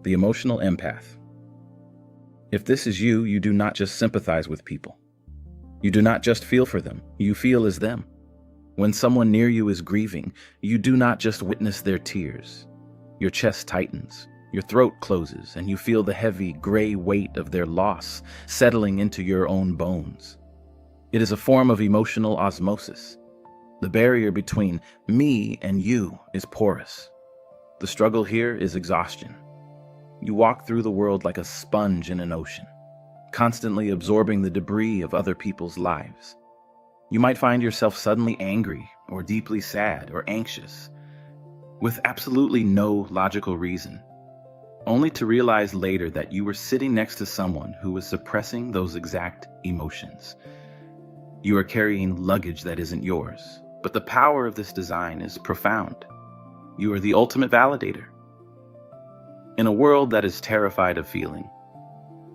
The emotional empath. If this is you, you do not just sympathize with people. You do not just feel for them, you feel as them. When someone near you is grieving, you do not just witness their tears. Your chest tightens, your throat closes, and you feel the heavy, gray weight of their loss settling into your own bones. It is a form of emotional osmosis. The barrier between me and you is porous. The struggle here is exhaustion. You walk through the world like a sponge in an ocean, constantly absorbing the debris of other people's lives. You might find yourself suddenly angry or deeply sad or anxious, with absolutely no logical reason, only to realize later that you were sitting next to someone who was suppressing those exact emotions. You are carrying luggage that isn't yours, but the power of this design is profound. You are the ultimate validator. In a world that is terrified of feeling,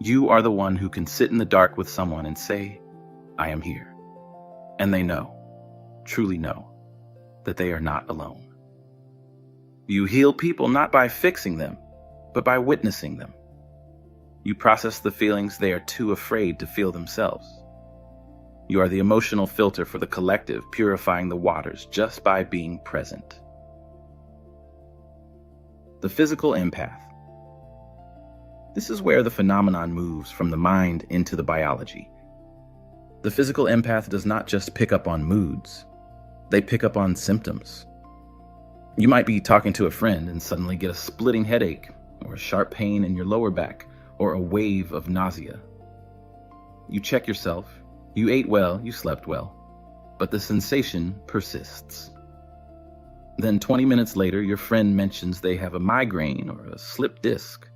you are the one who can sit in the dark with someone and say, I am here. And they know, truly know, that they are not alone. You heal people not by fixing them, but by witnessing them. You process the feelings they are too afraid to feel themselves. You are the emotional filter for the collective, purifying the waters just by being present. The physical empath. This is where the phenomenon moves from the mind into the biology. The physical empath does not just pick up on moods, they pick up on symptoms. You might be talking to a friend and suddenly get a splitting headache, or a sharp pain in your lower back, or a wave of nausea. You check yourself, you ate well, you slept well, but the sensation persists. Then 20 minutes later, your friend mentions they have a migraine or a slipped disc.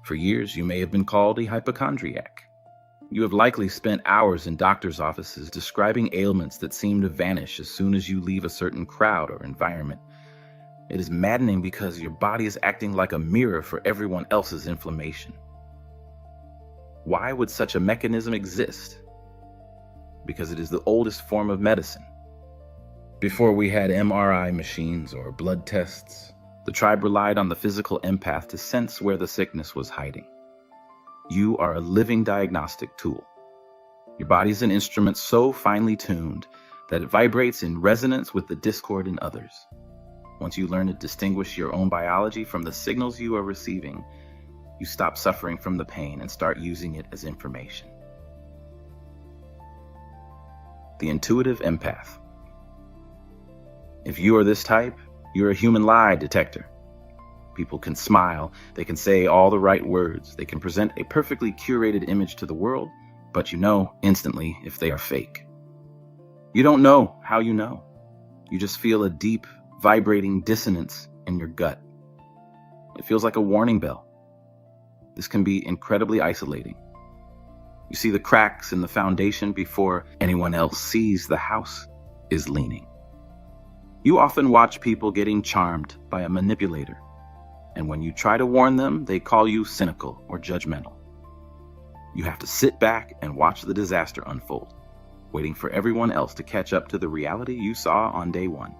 For years, you may have been called a hypochondriac. You have likely spent hours in doctors' offices describing ailments that seem to vanish as soon as you leave a certain crowd or environment. It is maddening because your body is acting like a mirror for everyone else's inflammation. Why would such a mechanism exist? Because it is the oldest form of medicine. Before we had MRI machines or blood tests, the tribe relied on the physical empath to sense where the sickness was hiding. You are a living diagnostic tool. Your body is an instrument so finely tuned that it vibrates in resonance with the discord in others. Once you learn to distinguish your own biology from the signals you are receiving, you stop suffering from the pain and start using it as information. The intuitive empath. If you are this type, you're a human lie detector. People can smile, they can say all the right words, they can present a perfectly curated image to the world, but you know instantly if they are fake. You don't know how you know. You just feel a deep, vibrating dissonance in your gut. It feels like a warning bell. This can be incredibly isolating. You see the cracks in the foundation before anyone else sees the house is leaning. You often watch people getting charmed by a manipulator, and when you try to warn them, they call you cynical or judgmental. You have to sit back and watch the disaster unfold, waiting for everyone else to catch up to the reality you saw on day one.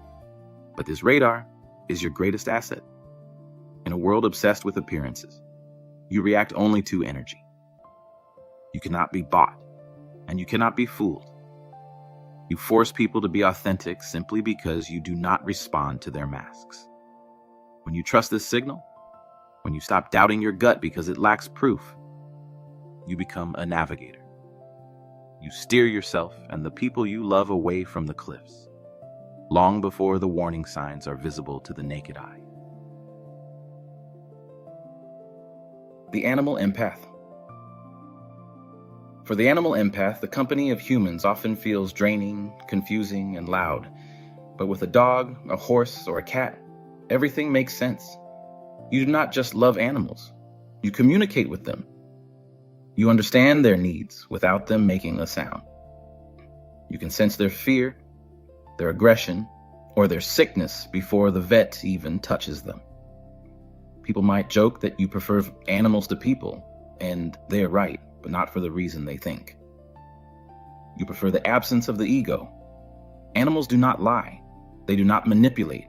But this radar is your greatest asset. In a world obsessed with appearances, you react only to energy. You cannot be bought, and you cannot be fooled. You force people to be authentic simply because you do not respond to their masks. When you trust this signal, when you stop doubting your gut because it lacks proof, you become a navigator. You steer yourself and the people you love away from the cliffs, long before the warning signs are visible to the naked eye. The animal empath. For the animal empath, the company of humans often feels draining, confusing, and loud. But with a dog, a horse, or a cat, everything makes sense. You do not just love animals. You communicate with them. You understand their needs without them making a sound. You can sense their fear, their aggression, or their sickness before the vet even touches them. People might joke that you prefer animals to people, and they're right, but not for the reason they think. You prefer the absence of the ego. Animals do not lie. They do not manipulate.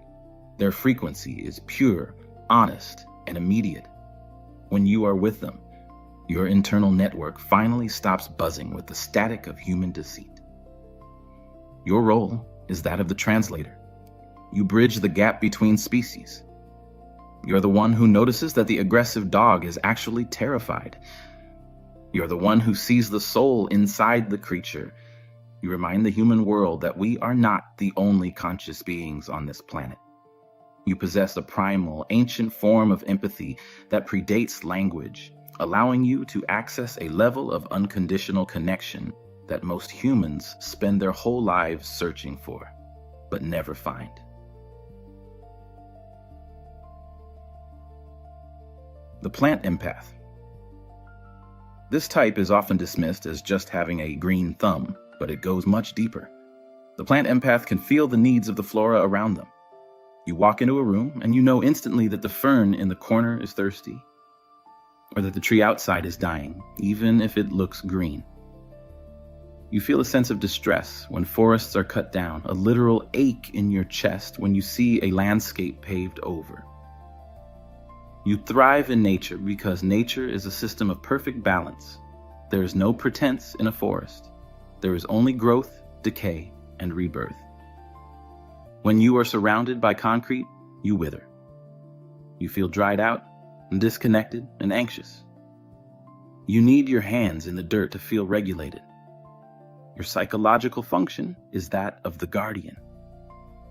Their frequency is pure, honest, and immediate. When you are with them, your internal network finally stops buzzing with the static of human deceit. Your role is that of the translator. You bridge the gap between species. You're the one who notices that the aggressive dog is actually terrified. You're the one who sees the soul inside the creature. You remind the human world that we are not the only conscious beings on this planet. You possess a primal, ancient form of empathy that predates language, allowing you to access a level of unconditional connection that most humans spend their whole lives searching for, but never find. The plant empath. This type is often dismissed as just having a green thumb, but it goes much deeper. The plant empath can feel the needs of the flora around them. You walk into a room and you know instantly that the fern in the corner is thirsty, or that the tree outside is dying, even if it looks green. You feel a sense of distress when forests are cut down, a literal ache in your chest when you see a landscape paved over. You thrive in nature because nature is a system of perfect balance. There is no pretense in a forest. There is only growth, decay, and rebirth. When you are surrounded by concrete, you wither. You feel dried out and disconnected and anxious. You need your hands in the dirt to feel regulated. Your psychological function is that of the guardian.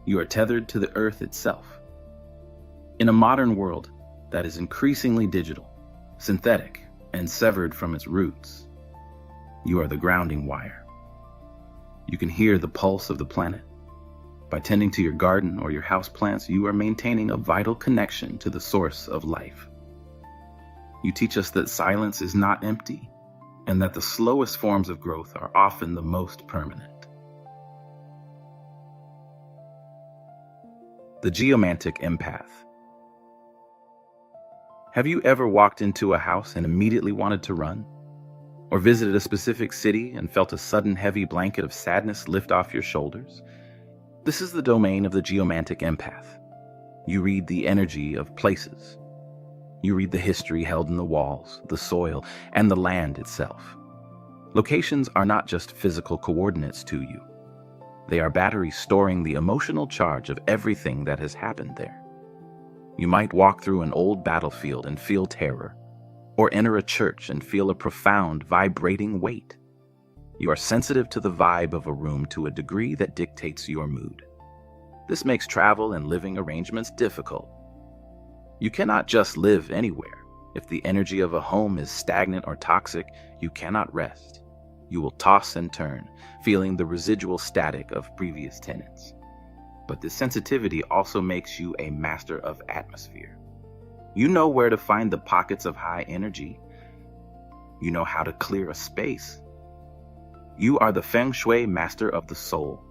You are tethered to the earth itself. In a modern world that is increasingly digital, synthetic, and severed from its roots, you are the grounding wire. You can hear the pulse of the planet. By tending to your garden or your houseplants, you are maintaining a vital connection to the source of life. You teach us that silence is not empty, and that the slowest forms of growth are often the most permanent. The geomantic empath. Have you ever walked into a house and immediately wanted to run? Or visited a specific city and felt a sudden heavy blanket of sadness lift off your shoulders? This is the domain of the geomantic empath. You read the energy of places. You read the history held in the walls, the soil, and the land itself. Locations are not just physical coordinates to you. They are batteries storing the emotional charge of everything that has happened there. You might walk through an old battlefield and feel terror, or enter a church and feel a profound, vibrating weight. You are sensitive to the vibe of a room to a degree that dictates your mood. This makes travel and living arrangements difficult. You cannot just live anywhere. If the energy of a home is stagnant or toxic, you cannot rest. You will toss and turn, feeling the residual static of previous tenants. But this sensitivity also makes you a master of atmosphere. You know where to find the pockets of high energy. You know how to clear a space. You are the feng shui master of the soul,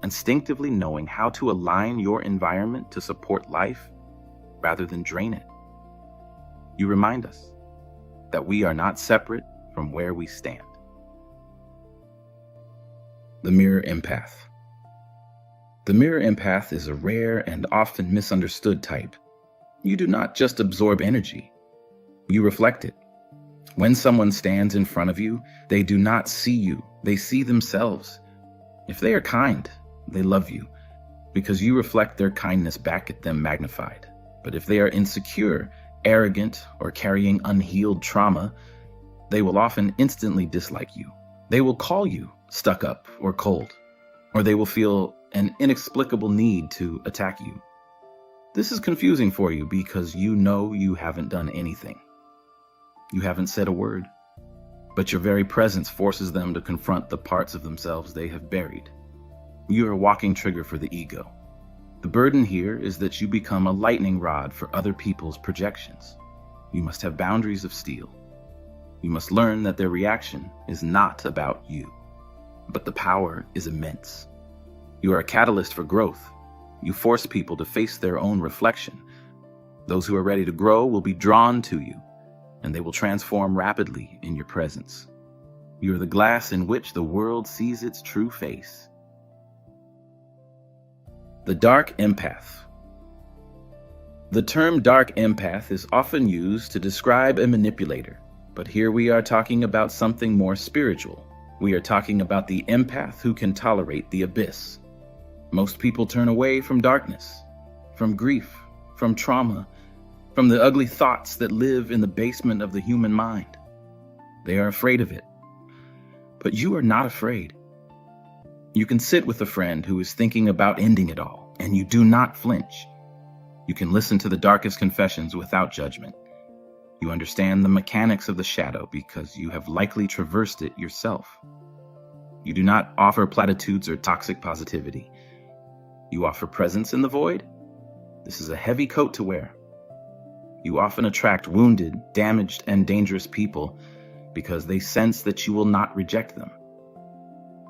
instinctively knowing how to align your environment to support life rather than drain it. You remind us that we are not separate from where we stand. The mirror empath. The mirror empath is a rare and often misunderstood type. You do not just absorb energy, you reflect it. When someone stands in front of you, they do not see you, they see themselves. If they are kind, they love you, because you reflect their kindness back at them magnified. But if they are insecure, arrogant, or carrying unhealed trauma, they will often instantly dislike you. They will call you stuck up or cold, or they will feel an inexplicable need to attack you. This is confusing for you because you know you haven't done anything. You haven't said a word, but your very presence forces them to confront the parts of themselves they have buried. You are a walking trigger for the ego. The burden here is that you become a lightning rod for other people's projections. You must have boundaries of steel. You must learn that their reaction is not about you, but the power is immense. You are a catalyst for growth. You force people to face their own reflection. Those who are ready to grow will be drawn to you, and they will transform rapidly in your presence. You are the glass in which the world sees its true face. The dark empath. The term dark empath is often used to describe a manipulator, but here we are talking about something more spiritual. We are talking about the empath who can tolerate the abyss. Most people turn away from darkness, from grief, from trauma, from the ugly thoughts that live in the basement of the human mind. They are afraid of it. But you are not afraid. You can sit with a friend who is thinking about ending it all, and you do not flinch. You can listen to the darkest confessions without judgment. You understand the mechanics of the shadow because you have likely traversed it yourself. You do not offer platitudes or toxic positivity. You offer presence in the void. This is a heavy coat to wear. You often attract wounded, damaged, and dangerous people because they sense that you will not reject them.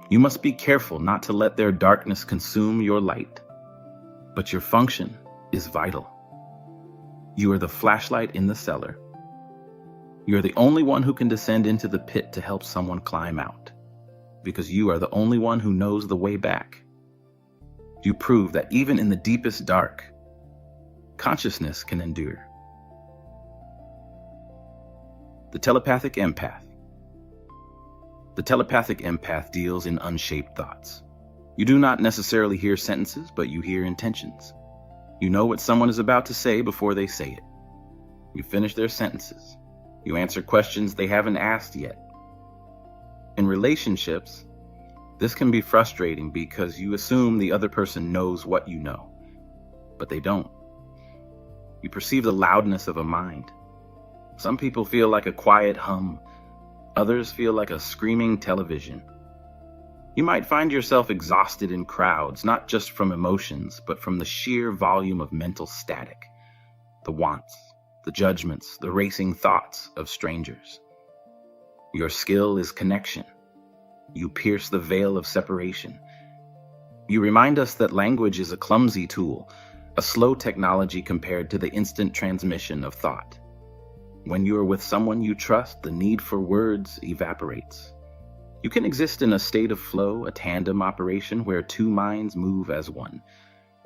You must be careful not to let their darkness consume your light. But your function is vital. You are the flashlight in the cellar. You are the only one who can descend into the pit to help someone climb out, because you are the only one who knows the way back. You prove that even in the deepest dark, consciousness can endure. The telepathic empath. The telepathic empath deals in unshaped thoughts. You do not necessarily hear sentences, but you hear intentions. You know what someone is about to say before they say it. You finish their sentences. You answer questions they haven't asked yet. In relationships, this can be frustrating because you assume the other person knows what you know, but they don't. You perceive the loudness of a mind. Some people feel like a quiet hum. Others feel like a screaming television. You might find yourself exhausted in crowds, not just from emotions, but from the sheer volume of mental static, the wants, the judgments, the racing thoughts of strangers. Your skill is connection. You pierce the veil of separation. You remind us that language is a clumsy tool, a slow technology compared to the instant transmission of thought. When you are with someone you trust, the need for words evaporates. You can exist in a state of flow, a tandem operation where two minds move as one.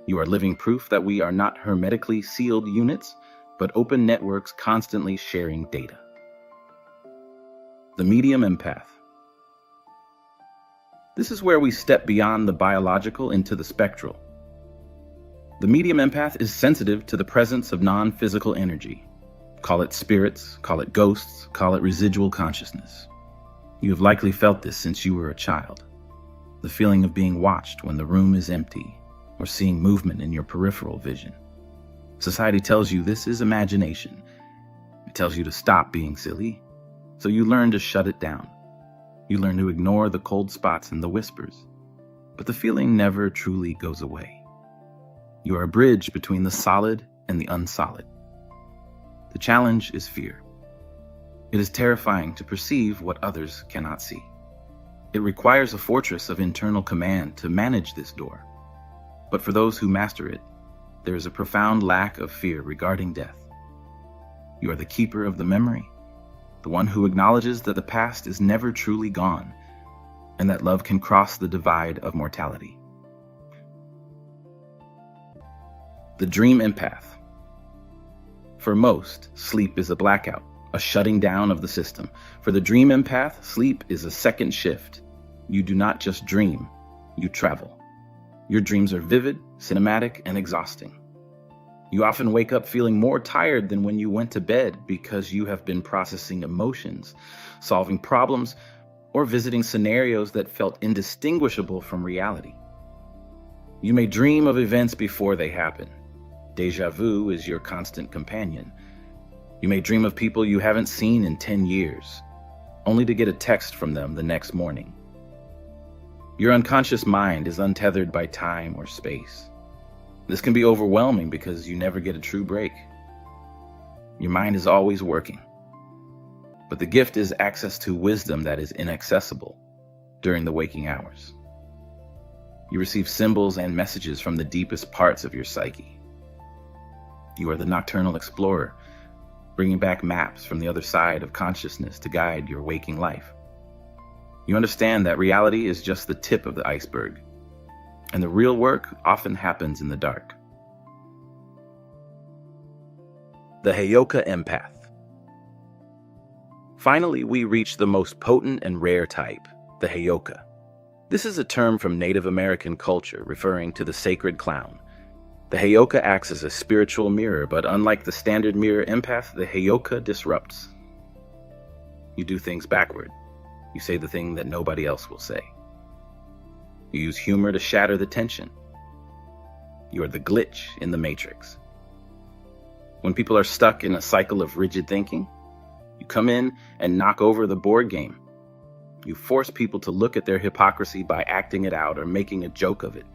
You are living proof that we are not hermetically sealed units, but open networks constantly sharing data. The medium empath. This is where we step beyond the biological into the spectral. The medium empath is sensitive to the presence of non-physical energy. Call it spirits, call it ghosts, call it residual consciousness. You have likely felt this since you were a child. The feeling of being watched when the room is empty, or seeing movement in your peripheral vision. Society tells you this is imagination. It tells you to stop being silly, so you learn to shut it down. You learn to ignore the cold spots and the whispers, but the feeling never truly goes away. You are a bridge between the solid and the unsolid. The challenge is fear. It is terrifying to perceive what others cannot see. It requires a fortress of internal command to manage this door. But for those who master it, there is a profound lack of fear regarding death. You are the keeper of the memory, the one who acknowledges that the past is never truly gone, and that love can cross the divide of mortality. The dream empath. For most, sleep is a blackout, a shutting down of the system. For the dream empath, sleep is a second shift. You do not just dream, you travel. Your dreams are vivid, cinematic, and exhausting. You often wake up feeling more tired than when you went to bed because you have been processing emotions, solving problems, or visiting scenarios that felt indistinguishable from reality. You may dream of events before they happen. Déjà vu is your constant companion. You may dream of people you haven't seen in 10 years, only to get a text from them the next morning. Your unconscious mind is untethered by time or space. This can be overwhelming because you never get a true break. Your mind is always working. But the gift is access to wisdom that is inaccessible during the waking hours. You receive symbols and messages from the deepest parts of your psyche. You are the nocturnal explorer, bringing back maps from the other side of consciousness to guide your waking life. You understand that reality is just the tip of the iceberg, and the real work often happens in the dark. the Heyoka Empath. Finally, we reach the most potent and rare type, the Heyoka. This is a term from Native American culture referring to the sacred clown. The Heyoka acts as a spiritual mirror, but unlike the standard mirror empath, the Heyoka disrupts. You do things backward. You say the thing that nobody else will say. You use humor to shatter the tension. You are the glitch in the matrix. When people are stuck in a cycle of rigid thinking, you come in and knock over the board game. You force people to look at their hypocrisy by acting it out or making a joke of it.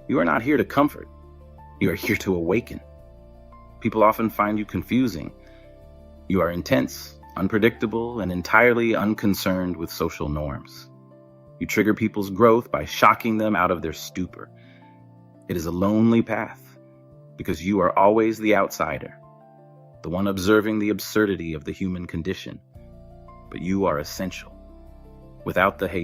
You are not here to comfort. You are here to awaken. People often find you confusing. You are intense, unpredictable, and entirely unconcerned with social norms. You trigger people's growth by shocking them out of their stupor. It is a lonely path because you are always the outsider, the one observing the absurdity of the human condition. But you are essential. Without the hate,